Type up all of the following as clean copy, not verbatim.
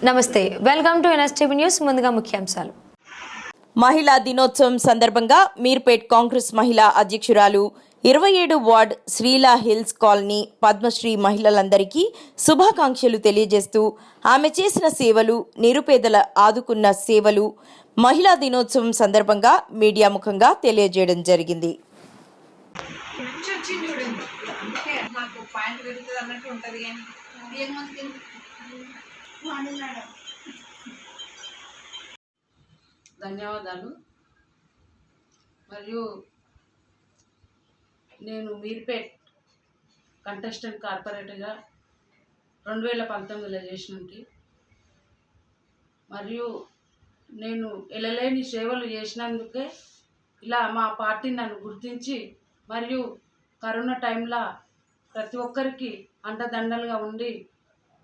నమస్తే, welcome to NSTV news. ముందుగా ముఖ్యాంశాలు. మహిళా దినోత్సవం సందర్భంగా మీర్పేట్ కాంగ్రెస్ మహిళా అధ్యక్షురాలు 27 ward Srila hills colony Padmasri మహిళలందరికీ శుభాకాంక్షలు తెలియజేస్తూ ఆమె చేసిన సేవలు, నిరుపేదల ఆదుకున్న సేవలు మహిళా దినోత్సవం సందర్భంగా మీడియా ముఖంగా తెలియజేయడం జరిగింది. ధన్యవాదాలు. మరియు నేను మీర్పేట్ కంటెస్టెంట్ కార్పొరేటర్గా 2019లో చేసినట్టు, మరియు నేను ఎలలేని సేవలు చేసినందుకే ఇలా మా పార్టీ నన్ను గుర్తించి మరియు కరోనా టైంలో ప్రతి ఒక్కరికి అండదండలుగా ఉండి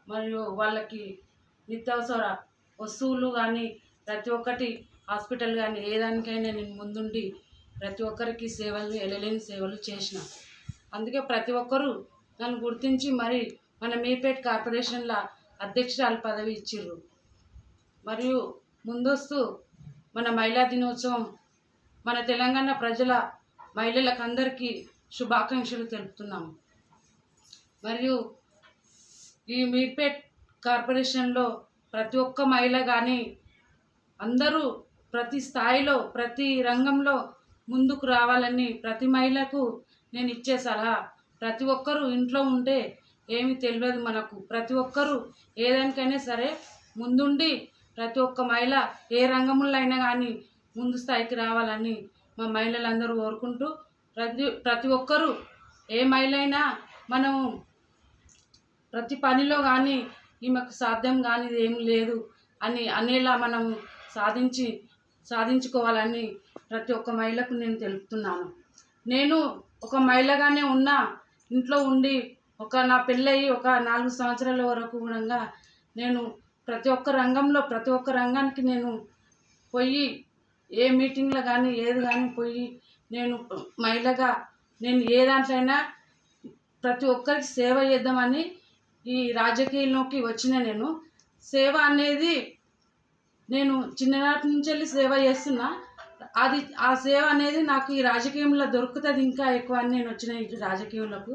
మరియు వాళ్ళకి నిత్యావసర వస్తువులు కానీ ప్రతి ఒక్కటి హాస్పిటల్ కానీ ఏదానికైనా నేను ముందుండి ప్రతి ఒక్కరికి సేవలు, ఎలలేని సేవలు చేసిన. అందుకే ప్రతి ఒక్కరూ నన్ను గుర్తించి మరి మన మీర్పేట్ కార్పొరేషన్ల అధ్యక్షురాలు పదవి ఇచ్చిర్రు. మరియు ముందస్తు మన మహిళా దినోత్సవం మన తెలంగాణ ప్రజల మహిళలకు అందరికీ శుభాకాంక్షలు తెలుపుతున్నాము. మరియు ఈ మీర్పేట్ కార్పొరేషన్లో ప్రతి ఒక్క మహిళ కానీ అందరూ ప్రతి స్థాయిలో ప్రతి రంగంలో ముందుకు రావాలని ప్రతి మహిళకు నేను ఇచ్చే సలహా, ప్రతి ఒక్కరూ ఇంట్లో ఉంటే ఏమి తెలియదు మనకు. ప్రతి ఒక్కరూ ఏదానికైనా సరే ముందుండి ప్రతి ఒక్క మహిళ ఏ రంగంలో అయినా కానీ ముందు స్థాయికి రావాలని మా మహిళలందరూ కోరుకుంటూ ప్రతి ఒక్కరూ ఏ మహిళ అయినా మనము ప్రతి పనిలో కానీ ఈమెకు సాధ్యం కానిది ఏం లేదు అని అనేలా మనము సాధించుకోవాలని ప్రతి ఒక్క మహిళకు నేను తెలుపుతున్నాను. నేను ఒక మహిళగానే ఉన్నా, ఇంట్లో ఉండి నా పెళ్ళయి ఒక 4 సంవత్సరాల వరకు కూడా నేను ప్రతి ఒక్క రంగంలో ప్రతి ఒక్క రంగానికి నేను పోయి ఏ మీటింగ్లో కానీ ఏది కానీ పోయి నేను మహిళగా నేను ఏ దాంట్లో అయినా ప్రతి ఒక్కరికి సేవ చేద్దామని ఈ రాజకీయంలోకి వచ్చిన. నేను సేవ అనేది నేను చిన్ననాటి నుంచి వెళ్ళి సేవ చేస్తున్నా. ఆ సేవ అనేది నాకు ఈ రాజకీయంలో దొరుకుతుంది ఇంకా ఎక్కువ అని నేను వచ్చిన ఈ రాజకీయంలోకి.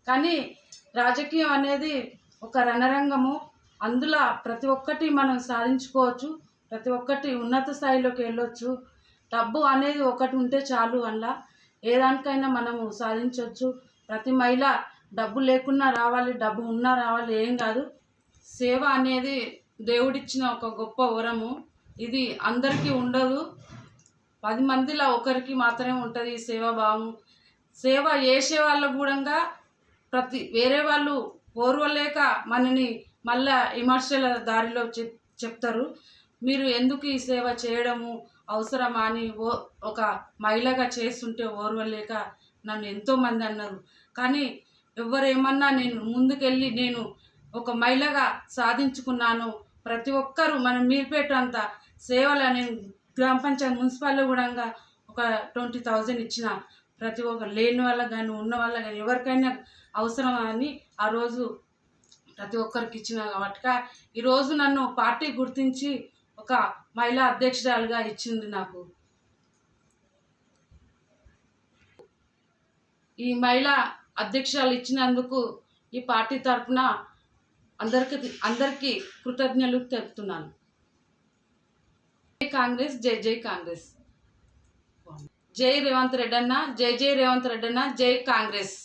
కానీ రాజకీయం అనేది ఒక రణరంగము. అందులో ప్రతి ఒక్కటి మనం సాధించుకోవచ్చు, ప్రతి ఒక్కటి ఉన్నత స్థాయిలోకి వెళ్ళొచ్చు. డబ్బు అనేది ఒకటి ఉంటే చాలు, అందులో ఏ దానికైనా మనము సాధించవచ్చు. ప్రతి మహిళ డబ్బు లేకున్నా రావాలి, డబ్బు ఉన్నా రావాలి, ఏం కాదు. సేవ అనేది దేవుడిచ్చిన ఒక గొప్ప వరము. ఇది అందరికీ ఉండదు, 10 మందిలో ఒకరికి మాత్రమే ఉంటుంది ఈ సేవాభావం. సేవ చేసే వాళ్ళకు కూడా వేరే వాళ్ళు ఓర్వలేక మనని మళ్ళా విమర్శల దారిలో చెప్తారు. మీరు ఎందుకు ఈ సేవ చేయడము అవసరమా అని ఒక మహిళగా చేస్తుంటే ఓర్వలేక నన్ను ఎంతోమంది అన్నారు. కానీ ఎవరేమన్నా నేను ముందుకెళ్ళి నేను ఒక మహిళగా సాధించుకున్నాను. ప్రతి ఒక్కరూ మన మీర్పేట అంతా సేవలు నేను గ్రామ పంచాయతీ మున్సిపాలిటీ కూడా ఒక 20,000 ఇచ్చిన. ప్రతి ఒక్క లేని వాళ్ళకి కానీ ఉన్న వాళ్ళకి కానీ ఎవరికైనా అవసరం అని ఆ రోజు ప్రతి ఒక్కరికి ఇచ్చిన. కాబట్టి ఈరోజు నన్ను పార్టీ గుర్తించి ఒక మహిళా అధ్యక్షురాలుగా ఇచ్చింది నాకు. ఈ మహిళా అధ్యక్షురాలు ఇచ్చినందుకు ఈ పార్టీ తరఫున అందరికీ కృతజ్ఞతలు తెలుపుతున్నాను. జై కాంగ్రెస్, జై జై కాంగ్రెస్. జై రేవంత్ రెడ్డి అన్న, జై జై రేవంత్ రెడ్డి అన్న, జై కాంగ్రెస్.